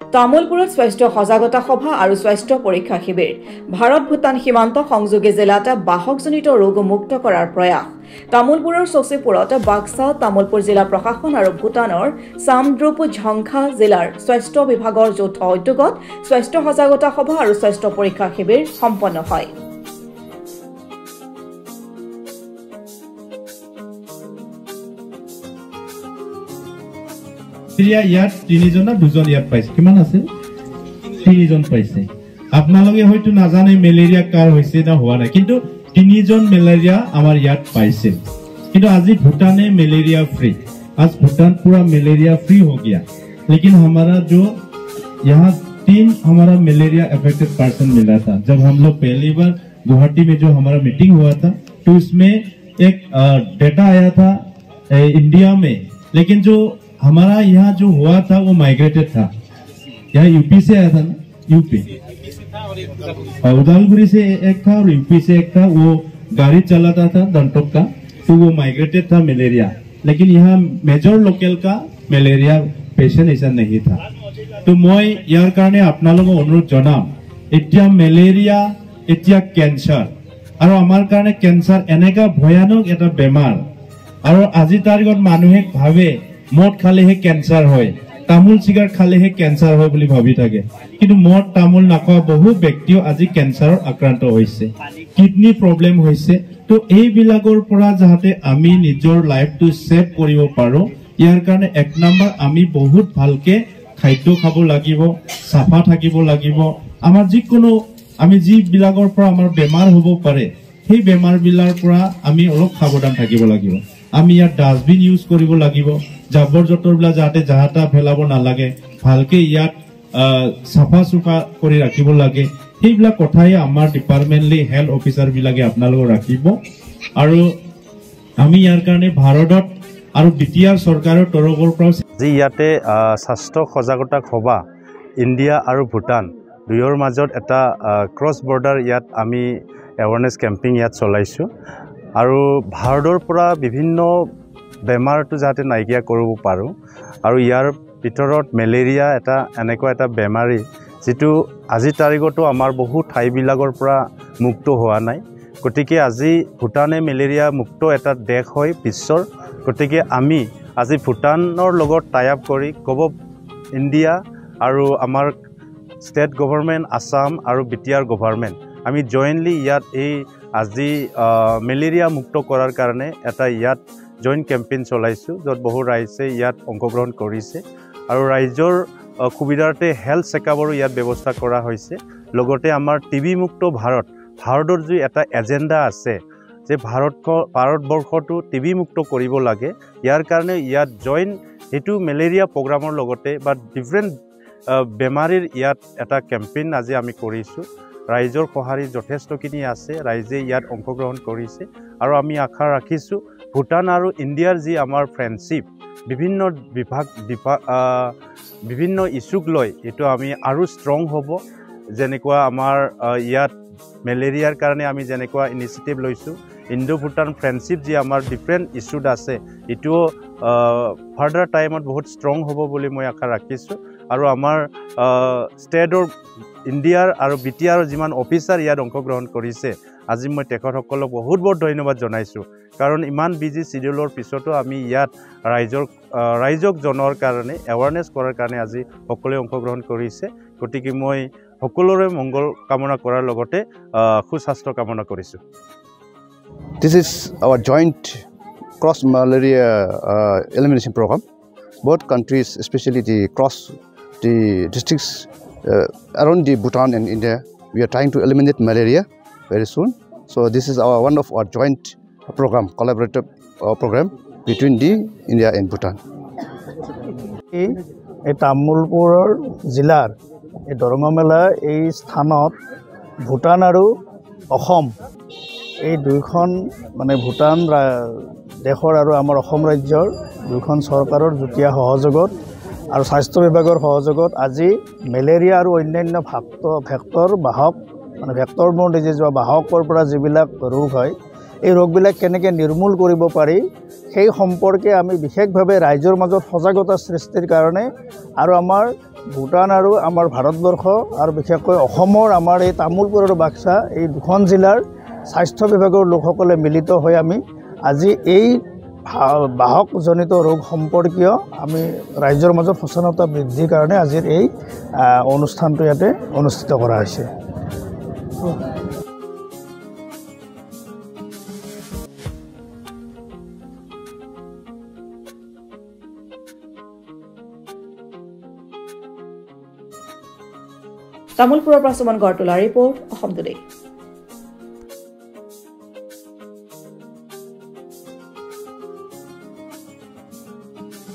তামুলপুৰত স্বাস্থ্য সজাগতা সভা আৰু স্বাস্থ্য পৰীক্ষা শিবিৰ ভাৰত ভূটান সীমান্ত সংযোগী জিলাত বাহকজনিত ৰোগ মুক্ত কৰাৰ প্ৰয়াস তামুলপুৰৰ চচিপুৰত বাক্সা তামুলপুৰ জিলা প্ৰশাসন আৰু ভূটানৰ চামদ্ৰুপ ঝংখা জিলাৰ স্বাস্থ্য বিভাগৰ যৌথ উদ্যোগত স্বাস্থ্য সজাগতা সভা আৰু স্বাস্থ্য পৰীক্ষা শিবিৰ সম্পন্ন হয়। ইয়াত 3 জন 2 জন ইয়াত পাইছে কিমান আছে 3 জন পাইছে আপোনালোকে হয়তো নাজানে মেলেৰিয়া কাৰ হৈছে না হোৱা নাই কিন্তু 3 জন মেলেৰিয়া আমাৰ ইয়াত পাইছে কিন্তু আজি भूटान है मलेरिया फ्री आज भूटान पूरा मलेरिया फ्री हो गया लेकिन हमारा जो यहाँ 3 हमारा मलेरिया अफेक्टेड पर्सन मिला था जब हम लोग पहली बार गुवाहाटी में जो हमारा मीटिंग हुआ था तो उसमें एक डेटा आया था इंडिया में लेकिन जो हमारा यहाँ जो हुआ था वो माइग्रेटेड था यहाँ यूपी से आया था ना यूपी उदालगुरी से एक था और यूपी से एक था वो गाड़ी चलाता था दंटोक का तो वो माइग्रेटेड था मलेरिया लेकिन यहाँ मेजर लोकल का मलेरिया पेशेंट ऐसा नहीं था तो मैं यार कारणे आपनालोक अनुरोध जनाम एतिया मलेरिया एतिया कैंसर और आमार कारणे कैंसर एनेका भयानक एटा बेमार और আজি तारिखत मानुहे भावे मद खालेहे कैंसर হয় तामुल सिगारेट खालेहे कैंसर হয় বুলি ভাবি থাকে কিন্তু মদ তামুল নাখোৱা বহু ব্যক্তিও আজি ক্যান্সাৰৰ আক্ৰান্ত হৈছে কিডনি প্ৰবলেম হৈছে তো এই বিলাকৰ পৰা যাতে আমি নিজৰ লাইফটো সেভ কৰিব পাৰো ইয়াৰ কাৰণে এক নম্বৰ আমি বহুত ভালকে খাদ্য খাব লাগিব সাফা থাকিব লাগিব আমাৰ যিকোনো আমি যি বিলাকৰ পৰা আমাৰ বেমাৰ হ'ব পাৰে সেই বেমাৰ বিলাকৰ পৰা আমি অলপ সাৱধান থাকিব লাগিব আমি ইয়াত ডাস্টবিন ইউজ কৰিব লাগিব জাবৰ জোঁথৰবিলাক যাতে জাহাতা ফেলাব নালাগে ভালকে ইয়াত সাফা সুফা কৰি ৰাখিব লাগে সেইবিলাক কথাই আমাৰ ডিপাৰ্টমেণ্টলি হেল্থ অফিচাৰ বিলাকে আপোনালোক ৰাখিব আৰু আমি ইয়াৰ কাৰণে ভাৰতত আৰু বিটিআৰ চৰকাৰৰ তৰফৰ পৰা যি ইয়াতে স্বাস্থ্য সজাগতা সভা ইণ্ডিয়া আৰু ভূটান দুয়োৰ মাজত এটা ক্ৰছ বৰ্ডাৰ ইয়াত আমি এৱাৰনেছ কেম্পিং ইয়াত চলাইছো আৰু ভাৰতৰ পৰা বিভিন্ন বেমাৰটো যাতে নাইকিয়া কৰিব পাৰো আৰু ইয়াৰ ভিতৰত মেলেৰিয়া এটা এনেকুৱা এটা বেমাৰী যেটো আজি তাৰিখতো আমাৰ বহু ঠাইবিলাকৰ পৰা মুক্ত হোৱা নাই গতিকে আজি ভূটানে মেলেৰিয়া মুক্ত এটা দেশ হয় বিশ্বৰ গতিকে আমি আজি ভূটানৰ লগত টাই আপ কৰি ইণ্ডিয়া আৰু আমাৰ ষ্টেট গভৰ্ণমেণ্ট আসাম আৰু বিটিআৰ গভৰ্ণমেণ্ট আমি জয়েন্টলি ইয়াত এই আজি মেলেৰিয়া মুক্ত কৰাৰ কাৰণে এটা ইয়াত জয়েন্ট কেম্পেইন চলাইছো যত বহু ৰাইজে ইয়াত অংশগ্ৰহণ কৰিছে আৰু ৰাইজৰ সুবিধাৰ্থে হেল্থ চেকআপৰ ইয়াত ব্যৱস্থা কৰা হৈছে লগতে আমাৰ টিবি মুক্ত ভাৰতৰ যি এটা এজেন্ডা আছে যে ভাৰতবৰ্ষটো টিবি মুক্ত কৰিব লাগে ইয়াৰ কাৰণে ইয়াত জয়েন্ট এটো মেলেৰিয়া প্ৰগ্ৰামৰ লগতে বা ডিফাৰেন্ট বেমাৰীৰ ইয়াত এটা কেম্পেইন আজি আমি কৰিছো ৰাইজৰ সহাৰি যথেষ্টখিনি আছে ৰাইজে ইয়াত অংশগ্ৰহণ কৰিছে আৰু আমি আশা ৰাখিছো ভূটান আৰু ইণ্ডিয়াৰ যি আমাৰ ফ্ৰেণ্ডশিপ বিভিন্ন ইস্যুক লৈ এটো আমি আৰু ষ্ট্ৰং হ'ব যেনেকুৱা আমাৰ ইয়াত মেলেৰিয়াৰ কাৰণে আমি যেনেকুৱা ইনিচিয়েটিভ লৈছো ইণ্ডো ভূটান ফ্ৰেণ্ডশিপ যি আমাৰ ডিফাৰেন্ট ইস্যুত আছে এটো ফাৰ্ডাৰ টাইমত বহুত ষ্ট্ৰং হ'ব বুলি মই আশা ৰাখিছো আৰু আমাৰ ষ্টেটৰ ইণ্ডিয়াৰ আৰু বিটিআৰৰ যিমান অফিচাৰ ইয়াত অংশগ্ৰহণ কৰিছে আজি মই তেখেতসকলক বহুত ধন্যবাদ জনাইছো কাৰণ ইমান বিজি শিডিউলৰ পিছতো আমি ইয়াত ৰাইজক জনৰ কাৰণে এৱাৰনেছ কৰাৰ কাৰণে আজি সকলোৱে অংশগ্ৰহণ কৰিছে গতিকে মই সকলোৰে মংগল কামনা কৰাৰ লগতে সুস্বাস্থ্য কামনা কৰিছো This is our joint cross malaria elimination program. Both countries, especially the districts around the Bhutan and India, we are trying to eliminate malaria very soon. So this is one of our joint program, collaborative program between the India and Bhutan. এই তামুলপুৰৰ জিলাৰ এই দৰঙমেলা এই স্থানত ভূটান আৰু অসম এই দুইখন মানে ভূটান দেশৰ আৰু আমাৰ অসম ৰাজ্যৰ দুইখন চৰকাৰৰ যুটীয়া সহযোগত আৰু স্বাস্থ্য বিভাগৰ সহযোগত আজি মেলেৰিয়া আৰু অন্যান্য ভেক্টৰ বাহক মানে ভেক্টৰ বৰ্ণ ডিজিজ বা বাহকৰ পৰা যিবিলাক ৰোগ হয় এই ৰোগবিলাক কেনেকৈ নিৰ্মূল কৰিব পাৰি সেই সম্পৰ্কে আমি বিশেষভাৱে ৰাইজৰ মাজত সজাগতা সৃষ্টিৰ কাৰণে আৰু আমাৰ ভূটান আৰু আমাৰ ভাৰতবৰ্ষ আৰু বিশেষকৈ অসমৰ আমাৰ এই তামোলপুৰ আৰু বাক্সা এই দুখন জিলাৰ স্বাস্থ্য বিভাগৰ লোকসকলে মিলিত হৈ আমি আজি এই বাহকজনিত ৰোগ সম্পৰ্কীয় আমি ৰাইজৰ মাজত সচেতনতা বৃদ্ধিৰ কাৰণে আজিৰ এই অনুষ্ঠানটো ইয়াতে অনুষ্ঠিত কৰা হৈছে। তামোলপুৰৰ পৰা সুমন গড়টোলা ৰিপৰ্ট অসম টুডে।